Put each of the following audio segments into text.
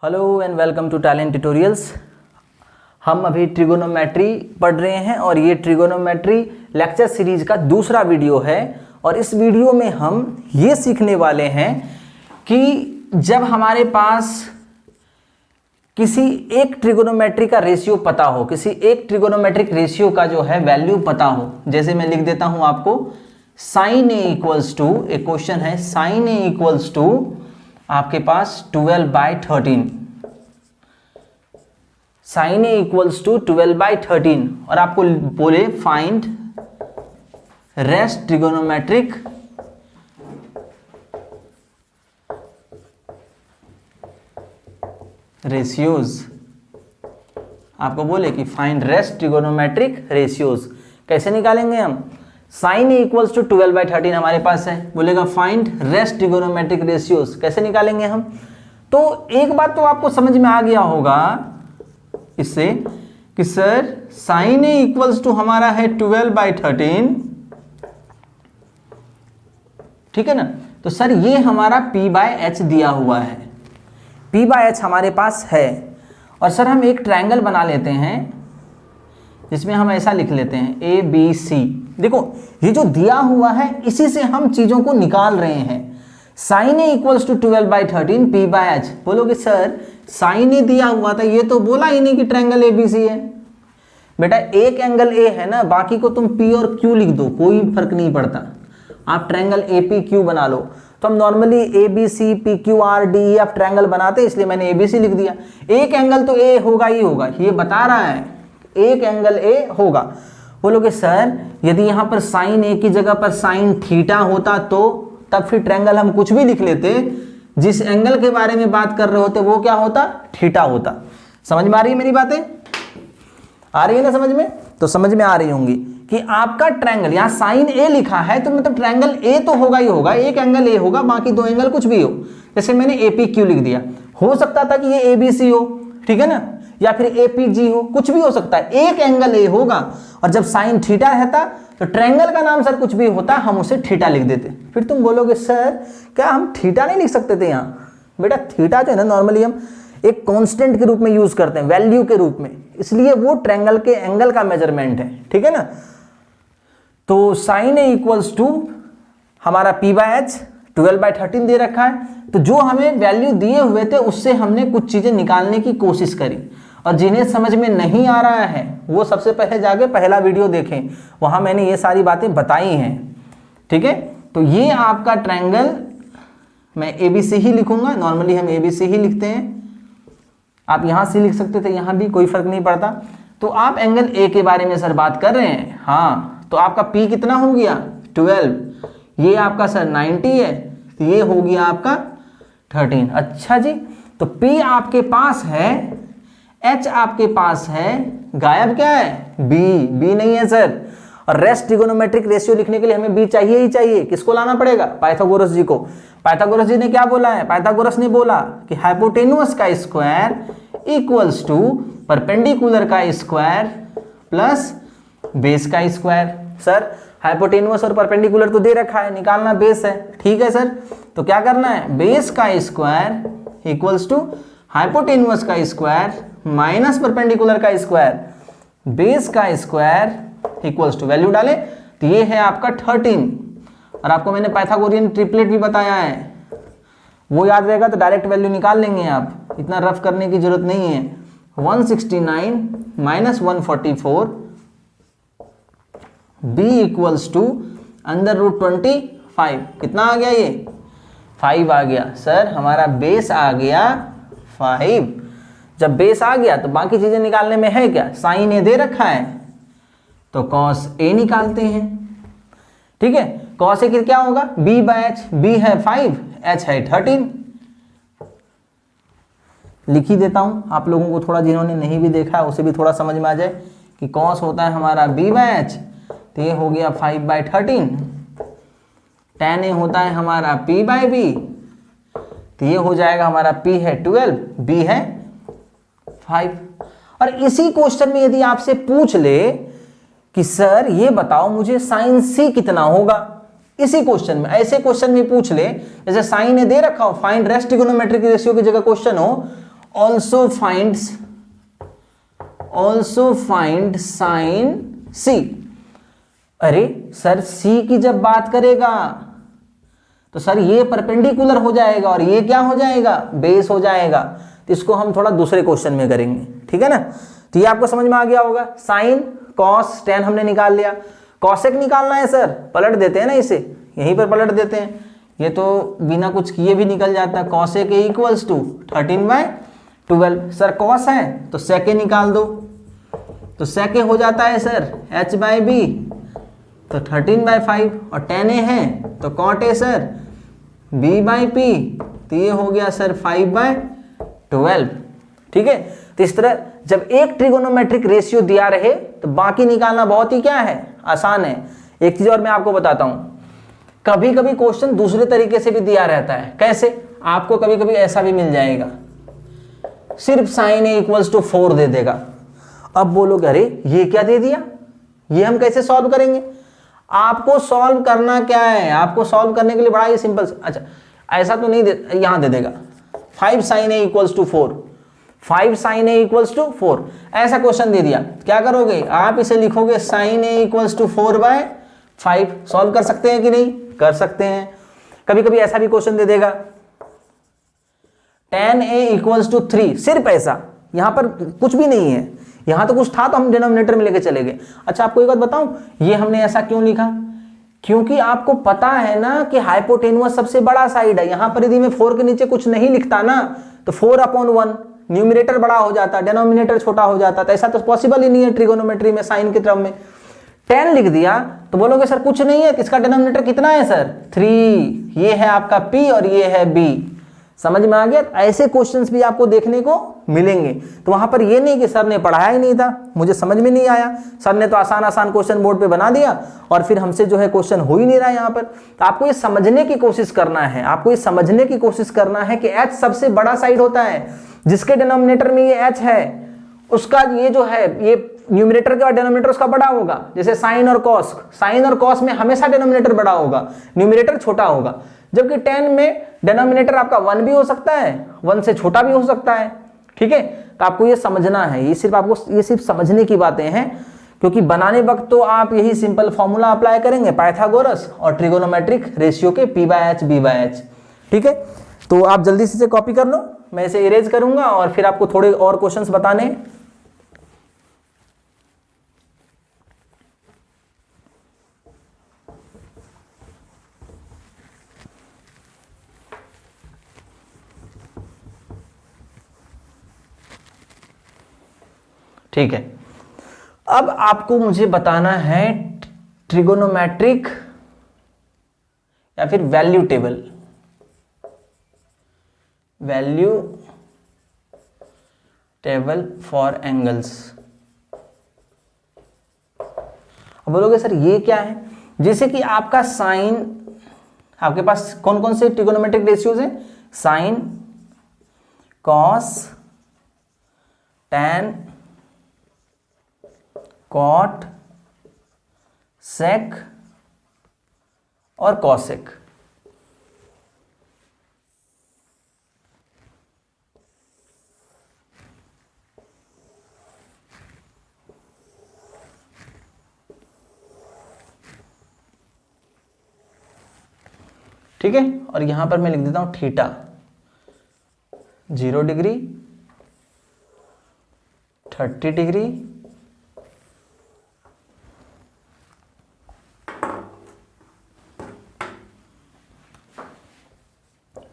Hello and welcome to Talent Tutorials. हम अभी trigonometry पढ़ रहे हैं और ये ट्रिगोनोमेट्री लेक्चर सीरीज का दूसरा वीडियो है। और इस वीडियो में हम ये सीखने वाले हैं कि जब हमारे पास किसी एक ट्रिगोनोमेट्री का रेशियो पता हो, किसी एक ट्रिगोनोमेट्रिक रेशियो का जो है वैल्यू पता हो, जैसे मैं लिख देता हूं आपको साइन ए इक्वल्स टू, एक क्वेश्चन है साइन ए इक्वल्स टू आपके पास 12/13, साइन ए इक्वल्स टू 12/13 और आपको बोले फाइंड रेस्ट ट्रिगोनोमेट्रिक रेशियोज। आपको बोले कि फाइंड रेस्ट ट्रिगोनोमेट्रिक रेशियोज कैसे निकालेंगे हम। साइन ए इक्वल्स टू 12/13 हमारे पास है, बोलेगा फाइंड रेस्ट ट्रिगोनोमेट्रिक रेशियोज कैसे निकालेंगे हम। तो एक बात तो आपको समझ में आ गया होगा इससे कि sir sine A equals to हमारा है 12/13, ठीक है ना। तो सर ये हमारा P/H दिया हुआ है, P/H हमारे पास है। और सर हम एक ट्रायंगल बना लेते हैं जिसमें हम ऐसा लिख लेते हैं ABC। देखो ये जो दिया हुआ है इसी से हम चीजों को निकाल रहे हैं। Sine A equals to 12/13 P/H। बोलोगे सर साइन ए दिया हुआ था, ये तो बोला ही नहीं कि ट्रायंगल ABC है। बेटा एक एंगल A है ना, बाकी को तुम P और Q लिख दो, कोई फर्क नहीं पड़ता। आप ट्रायंगल APQ बना लो। तो हम नॉर्मली ABC PQRDE ट्रायंगल बनाते हैं, इसलिए मैंने ABC लिख दिया। एक एंगल तो A होगा ही होगा, ये बता रहा है एक एंगल A होगा। बोलोगे सर यदि यहां पर साइन A की जगह पर साइन थीटा होता तो तब फिर ट्रायंगल हम कुछ भी लिख लेते, जिस एंगल के बारे में बात कर रहे होते वो क्या होता, थीटा होता। समझ में आ रही है मेरी बातें, आ रही है ना समझ में। तो समझ में आ रही होंगी कि आपका ट्रायंगल यहां साइन A लिखा है तो मतलब ट्रायंगल A तो होगा ही होगा, एक एंगल A होगा, बाकी दो एंगल कुछ भी हो। जैसे मैंने APQ लिख दिया, हो सकता था कि ये ABC हो, ठीक है ना, या फिर APG हो, कुछ भी हो सकता है, एक एंगल A होगा। और जब साइन थीटा रहता तो ट्रायंगल का नाम सर कुछ भी होता, हम उसे थीटा लिख देते। फिर तुम बोलोगे सर क्या हम थीटा नहीं लिख सकते थे यहाँ। बेटा थीटा जो है ना नॉर्मली हम एक कांस्टेंट के रूप में यूज करते हैं, वैल्यू के रूप में, इसलिए वो ट्रायंगल के एंगल का मेजरमेंट है, ठीक है ना। तो साइन ए इक्वल्स टू हमारा P/H 12/13 दे रखा है। तो जो हमें वैल्यू दिए हुए थे उससे हमने कुछ चीजें निकालने की कोशिश करी। और जिन्हें समझ में नहीं आ रहा है वो सबसे पहले जाके पहला वीडियो देखें, वहां मैंने ये सारी बातें बताई हैं, ठीक है। तो ये आपका ट्रायंगल, मैं ABC ही लिखूंगा, नॉर्मली हम ABC ही लिखते हैं, आप यहां से लिख सकते थे, यहां भी कोई फर्क नहीं पड़ता। तो आप एंगल A के बारे में सर बात कर रहे हैं, हाँ। तो आपका P कितना हो गया 12, ये आपका सर 90 है, तो ये हो गया आपका 13। अच्छा जी, तो P आपके पास है, H आपके पास है, गायब क्या है B नहीं है सर। और रेस्ट ट्रिगोनोमेट्रिक रेशियो लिखने के लिए हमें B चाहिए ही चाहिए। किसको लाना पड़ेगा, पाइथागोरस जी को। पाइथागोरस जी ने क्या बोला है, पाइथागोरस ने बोला कि हाइपोटेनुअस का स्क्वायर इक्वल्स टू परपेंडिकुलर का स्क्वायर प्लस बेस का स्क्वायर। सर हाइपोटेनुअस और परपेंडिकुलर तो दे रखा है, निकालना बेस है, ठीक है सर। तो क्या करना है, बेस का स्क्वायर इक्वल्स टू हाइपोटेनुअस का स्क्वायर माइनस परपेंडिकुलर का स्क्वायर, बेस का स्क्वायर इक्वल्स टू वैल्यू डाले तो ये है आपका 13। और आपको मैंने पाइथागोरियन ट्रिपलेट भी बताया है, वो याद रहेगा तो डायरेक्ट वैल्यू निकाल लेंगे आप, इतना रफ करने की जरूरत नहीं है। 169 माइनस 144 B इक्वल्स टू √25, कितना आ गया ये 5 आ गया। सर हमारा बेस आ गया 5। जब बेस आ गया तो बाकी चीजें निकालने में है क्या, साइन ए दे रखा है तो कॉस ए निकालते हैं, ठीक है। कॉस ए क्या होगा B/H, B है 5, H है 13। लिख ही देता हूं आप लोगों को, थोड़ा जिन्होंने नहीं भी देखा उसे भी थोड़ा समझ में आ जाए कि कॉस होता है हमारा B/H, तो ये हो गया 5/13। tan ए होता है हमारा P/B, तो ये हो जाएगा हमारा P है 12, B है 5। और इसी क्वेश्चन में यदि आपसे पूछ ले कि सर ये बताओ मुझे साइन C कितना होगा, इसी क्वेश्चन में, ऐसे क्वेश्चन में पूछ ले जैसे साइन ए दे रखा हो, फाइंड रेस्ट ट्रिगोनोमेट्रिक रेशियो की जगह क्वेश्चन हो ऑल्सो फाइंड साइन सी। अरे सर सी की जब बात करेगा तो सर ये परपेंडिकुलर हो जाएगा और ये क्या हो जाएगा, बेस हो जाएगा। तो इसको हम थोड़ा दूसरे क्वेश्चन में करेंगे, ठीक है ना। तो ये आपको समझ में आ गया होगा। साइन कॉस टेन हमने निकाल लिया। कॉसेक निकालना है सर, पलट देते हैं ना, इसे यहीं पर पलट देते हैं, ये तो बिना कुछ किए भी निकल जाता है। Cosec A equals to 13/12। Sir cos है तो सेके निकाल दो, तो सेके हो जाता है सर h/b, तो 13/5। और टेन ए है तो कॉट ए सर b/p, तो ये हो गया सर 5/12, ठीक है। तो इस तरह जब एक ट्रिगोनोमेट्रिक रेशियो दिया रहे तो बाकी निकालना बहुत ही क्या है, आसान है। एक चीज और मैं आपको बताता हूं, कभी कभी क्वेश्चन दूसरे तरीके से भी दिया रहता है। कैसे, आपको कभी कभी ऐसा भी मिल जाएगा, सिर्फ साइन ए इक्वल्स टू 4 दे देगा। अब बोलोगे अरे ये क्या दे दिया, ये हम कैसे सॉल्व करेंगे। आपको सॉल्व करना क्या है, आपको सॉल्व करने के लिए बड़ा ही सिंपल, अच्छा ऐसा तो नहीं दे, यहां दे देगा 5 sin a equals to 4, 5 sin a equals to 4, ऐसा क्वेश्चन दे दिया। क्या करोगे आप, इसे लिखोगे sin a equals to 4/5। Solve कर सकते हैं कि नहीं, कर सकते हैं। कभी कभी ऐसा भी क्वेश्चन दे देगा tan a इक्वल्स टू 3, सिर्फ ऐसा, यहां पर कुछ भी नहीं है, यहां तो कुछ था तो हम डिनोमिनेटर में लेके चले गए। अच्छा आपको एक बात बताऊं, ये हमने ऐसा क्यों लिखा, क्योंकि आपको पता है ना कि हाइपोटेनुअस सबसे बड़ा साइड है। यहां पर यदि मैं 4 के नीचे कुछ नहीं लिखता ना तो 4/1, न्यूमरेटर बड़ा हो जाता, डिनोमिनेटर छोटा हो जाता, तो ऐसा तो पॉसिबल ही नहीं है ट्रिगोनोमेट्री में, साइन के टर्म में। 10 लिख दिया तो बोलोगे सर कुछ नहीं है, इसका डिनोमिनेटर कितना है सर 3, ये है आपका p और ये है b। समझ में आ गया। ऐसे क्वेश्चंस भी आपको देखने को मिलेंगे। तो वहां पर ये नहीं कि सर ने पढ़ाया ही नहीं था, मुझे समझ में नहीं आया, सर ने तो आसान आसान क्वेश्चन बोर्ड पे बना दिया और फिर हमसे जो है क्वेश्चन हो ही नहीं रहा यहाँ पर। तो आपको ये समझने की कोशिश करना है, आपको ये समझने की कोशिश करना है कि h सबसे बड़ा साइड होता है, जिसके डिनोमिनेटर में ये h है उसका ये जो है ये न्यूमरेटर के बाद डिनोमिनेटर उसका बड़ा होगा। जैसे साइन और कॉस, साइन और कॉस में हमेशा डिनोमिनेटर बड़ा होगा, न्यूमरेटर छोटा होगा। जबकि 10 में डिनोमिनेटर आपका 1 भी हो सकता है, 1 से छोटा भी हो सकता है, ठीक है। तो आपको ये समझना है, ये सिर्फ आपको ये सिर्फ समझने की बातें हैं, क्योंकि बनाने वक्त तो आप यही सिंपल फॉर्मूला अप्लाई करेंगे पाइथागोरस और ट्रिगोनोमेट्रिक रेशियो के p/h b/h, ठीक है। तो आप जल्दी से कॉपी कर लो, मैं इसे इरेज करूंगा और फिर आपको थोड़े और क्वेश्चंस बताने। ठीक है, अब आपको मुझे बताना है ट्रिगोनोमेट्रिक या फिर value table, value table for angles. अब बोलोगे सर ये क्या है, जैसे कि आपका साइन, आपके पास कौन कौन से ट्रिगोनोमेट्रिक रेशियोज हैं, साइन, कॉस, टैन, कॉट, सेक और कॉसेक। ठीक है, और यहां पर मैं लिख देता हूं theta 0 degree, 30 degree,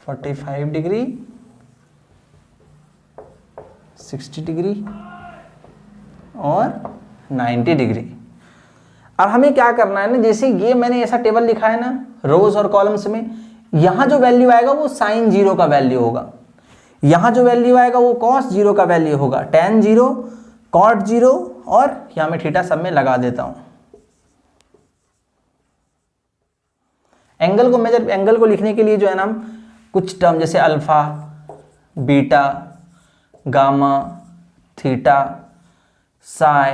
45 degree, 60 degree और 90 डिग्री। अब हमें क्या करना है ना, जैसे ये मैंने ऐसा टेबल लिखा है ना रोज और कॉलम्स में, यहां जो वैल्यू आएगा वो साइन 0 का वैल्यू होगा, यहां जो वैल्यू आएगा वो कॉस 0 का वैल्यू होगा, टैन 0, कॉट 0 और यहां मैं थीटा सब में लगा देता हूं। एंगल को लिखने के लिए जो है ना हम कुछ टर्म जैसे alpha, beta, gamma, theta, psi,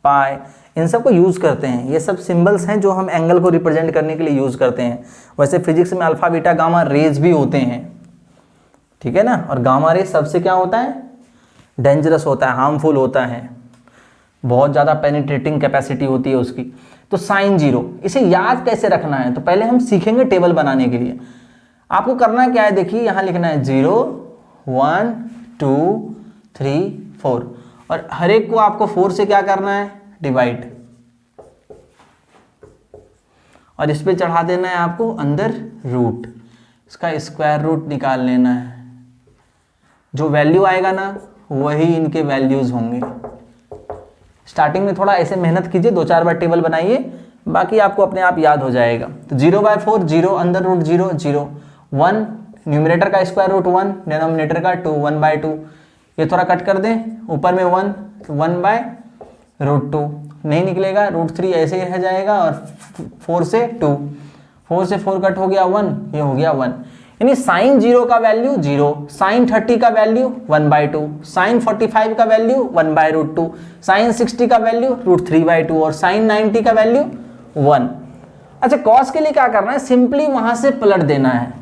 pi, इन सब को यूज करते हैं। ये सब सिंबल्स हैं जो हम एंगल को रिप्रेजेंट करने के लिए यूज करते हैं। वैसे फिजिक्स में अल्फा, बीटा, गामा रेज भी होते हैं, ठीक है ना। और गामा रे सबसे क्या होता है, डेंजरस होता है, हार्मफुल होता है, बहुत ज़्यादा पेनिट्रेटिंग कैपेसिटी होती है उसकी। तो साइन 0, इसे याद कैसे रखना है, तो पहले हम सीखेंगे टेबल बनाने के लिए। आपको करना क्या है, देखिए यहाँ लिखना है 0 1 2 3 4 और हर एक को आपको 4 से क्या करना है, डिवाइड, और इस पे चढ़ा देना है आपको अंदर रूट, इसका स्क्वायर रूट निकाल लेना है। जो वैल्यू आएगा ना वही इनके वैल्यूज होंगे। स्टार्टिंग में थोड़ा ऐसे मेहनत कीजिए, 2-4 बार टेबल बनाइए, बाकी आपको अपने आप याद हो जाएगा। तो 0/4 0, अंदर रूट 0 0, 1 न्यूमरेटर का स्क्वायर रूट 1, डिनोमिनेटर का 2, 1/2, ये थोड़ा कट कर दें, ऊपर में 1 1/√2 नहीं निकलेगा, √3 ऐसे ही रह जाएगा, और 4 से 2, 4 से 4 कट हो गया 1, ये हो गया 1। यानी साइन 0 का वैल्यू 0, साइन 30 का वैल्यू 1/2, साइन 45 का वैल्यू 1/√2, साइन 60 का वैल्यू √3/2 और साइन 90 का वैल्यू 1। अच्छा, कॉस के लिए क्या करना है, सिंपली वहां से पलट देना है,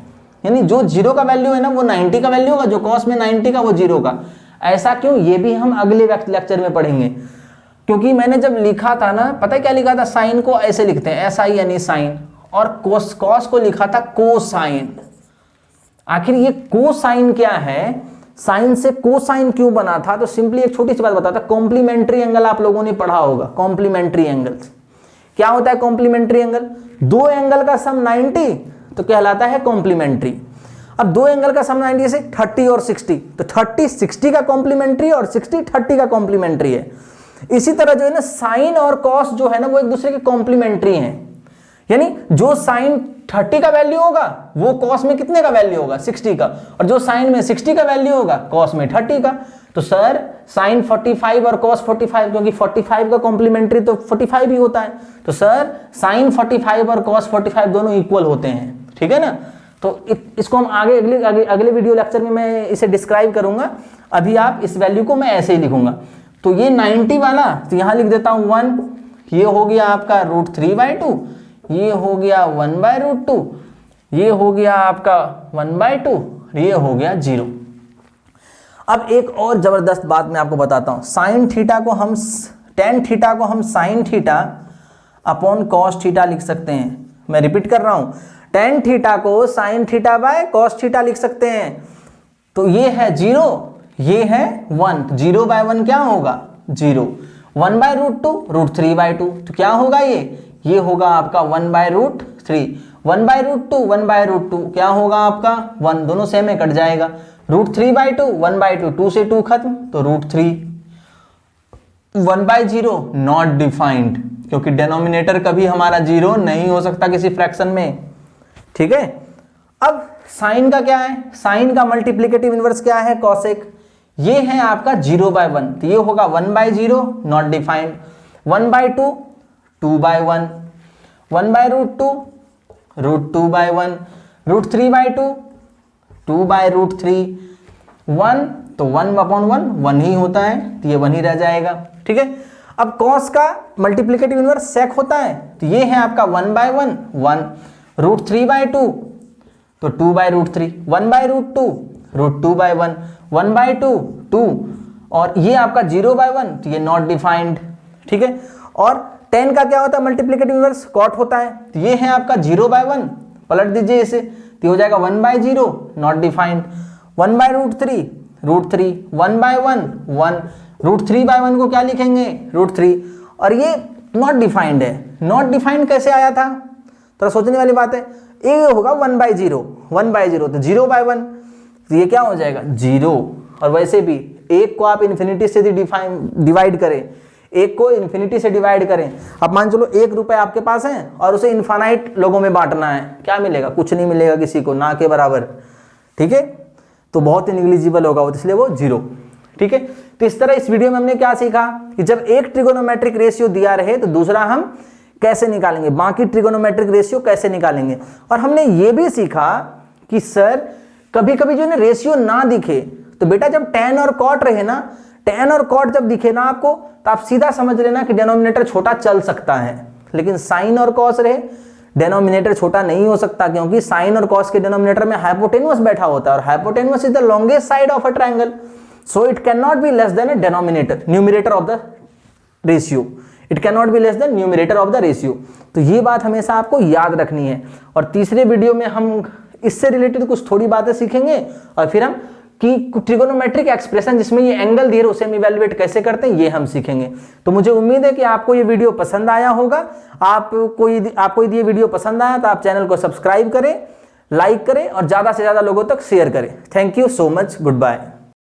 यानी जो 0 का वैल्यू है ना वो 90 का वैल्यू होगा, जो कॉस में 90 का वो 0 का। ऐसा क्यों, ये भी हम अगले लेक्चर में पढ़ेंगे, क्योंकि मैंने जब लिखा था ना, पता है क्या लिखा था, साइन को ऐसे लिखते हैं SI यानी साइन, और कॉस को लिखा था कोसाइन। आखिर ये कोसाइन क्या है, साइन से कोसाइन क्यों बना था, तो सिंपली एक छोटी सी बात बताता, कॉम्प्लीमेंट्री एंगल आप लोगों ने पढ़ा होगा। कॉम्प्लीमेंट्री एंगल क्या होता है, कॉम्प्लीमेंट्री एंगल, दो एंगल का सम 90 तो कहलाता है कॉम्प्लीमेंट्री। अब दो एंगल का सम 90 से 30 और 60, तो 30 60 का कॉम्प्लीमेंट्री और 60 30 का कॉम्प्लीमेंट्री है। इसी तरह जो है ना साइन और कॉस जो है ना वो एक दूसरे के कॉम्प्लीमेंट्री हैं, यानी जो साइन 30 का वैल्यू होगा वो कॉस में कितने का वैल्यू होगा, 60 का, और जो साइन में 60 का वैल्यू होगा कॉस में 30 का। तो सर साइन 45 और कॉस 45, क्योंकि 45 का कॉम्प्लीमेंट्री तो 45 ही होता है, तो सर साइन 45 और कॉस 45 दोनों इक्वल होते हैं, ठीक है ना। तो इसको हम अगले वीडियो लेक्चर में मैं इसे डिस्क्राइब करूंगा। अभी आप इस वैल्यू को मैं ऐसे ही लिखूंगा। तो ये 90 वाला, तो यहां लिख देता हूं 1, ये हो गया आपका √3/2, ये हो गया 1/√2, ये हो गया आपका 1/2, ये हो गया 0। अब एक और जबरदस्त बात मैं आपको बताता हूं, साइन थीटा को हम टेन थीटा को हम sine theta upon cos theta लिख सकते हैं। मैं रिपीट कर रहा हूं, टेन थीटा को sine theta by cos theta लिख सकते हैं। तो ये है 0, ये है 1, 0/1 क्या होगा 0, 1/√2 √3/2, तो क्या होगा ये होगा आपका 1/√3, 1/√2 1/√2 क्या होगा आपका 1, दोनों सेम है कट जाएगा, √3/2 1/2, 2 से 2 खत्म, तो √3, 1/0 नॉट डिफाइंड, क्योंकि डिनोमिनेटर कभी हमारा 0 नहीं हो सकता किसी फ्रैक्शन में, ठीक है। अब साइन का क्या है, साइन का मल्टीप्लिकेटिव इनवर्स क्या है, कॉसेक, ये है आपका 0/1, तो ये होगा 1/0 नॉट डिफाइंड, 1/2 2/1, 1/√2 √2/1, √3/2 2/√3, 1 तो 1/1 1 ही होता है, तो ये 1 ही रह जाएगा, ठीक है। अब कॉस का मल्टीप्लिकेटिव इनवर्स सेक होता है, तो ये है आपका 1/1 1, √3/2 तो 2/√3, 1/√2 √2/1, 1/2 2, और ये आपका 0/1 तो ये नॉट डिफाइंड, ठीक है। और 10 का क्या होता है मल्टीप्लिकेटिव इनवर्स, कॉट होता है, तो ये है आपका 0/1, पलट दीजिए इसे, तो हो जाएगा 1/0 नॉट डिफाइंड, 1/√3 √3, 1/1 1, √3/1 को क्या लिखेंगे √3, और ये नॉट डिफाइंड है। नॉट डिफाइंड कैसे आया था, थोड़ा सोचने वाली बात है। ये होगा 1/0, 1/0 तो 0/1, तो ये क्या हो जाएगा 0। और वैसे भी एक को आप इन्फिनिटी से डिवाइड करें, एक को इन्फिनिटी से डिवाइड करें, अब मान चलो 1 रुपए आपके पास है और उसे इन्फानाइट लोगों में बांटना है, क्या मिलेगा, कुछ नहीं मिलेगा किसी को, ना के बराबर, ठीक है। तो बहुत ही निग्लिजिबल होगा वो, इसलिए वो 0, ठीक है। तो इस तरह इस वीडियो में हमने क्या सीखा कि जब एक ट्रिगोनोमेट्रिक रेशियो दिया रहे तो दूसरा हम कैसे निकालेंगे, बाकी ट्रिगोनोमेट्रिक रेशियो कैसे निकालेंगे। और हमने ये भी सीखा कि सर कभी कभी जो ना रेशियो ना दिखे, तो बेटा जब tan और cot रहे ना, tan और cot जब दिखे ना आपको, तो आप सीधा समझ लेना कि डिनोमिनेटर छोटा चल सकता है, लेकिन साइन और कॉस रहे डिनोमिनेटर छोटा नहीं हो सकता, क्योंकि साइन और कॉस के डिनोमिनेटर में हाइपोटेन्युस बैठा होता है, और hypotenuse is the longest side of a triangle. So it can not be less than a denominator numerator of the ratio, it can not be less than numerator of the ratio. तो ये बात हमेशा आपको याद रखनी है। और तीसरे वीडियो में हम इससे रिलेटेड कुछ थोड़ी बातें सीखेंगे और फिर हम कि ट्रिगोनोमेट्रिक एक्सप्रेशन जिसमें ये एंगल दिए उसे हम इवैल्यूएट कैसे करते हैं ये हम सीखेंगे। तो मुझे उम्मीद है कि आपको ये वीडियो पसंद आया होगा। आपको ये वीडियो पसंद आया तो आप चैनल को सब्सक्राइब करें, लाइक करें और ज़्यादा से ज़्यादा लोगों तक शेयर करें। Thank you so much, good bye.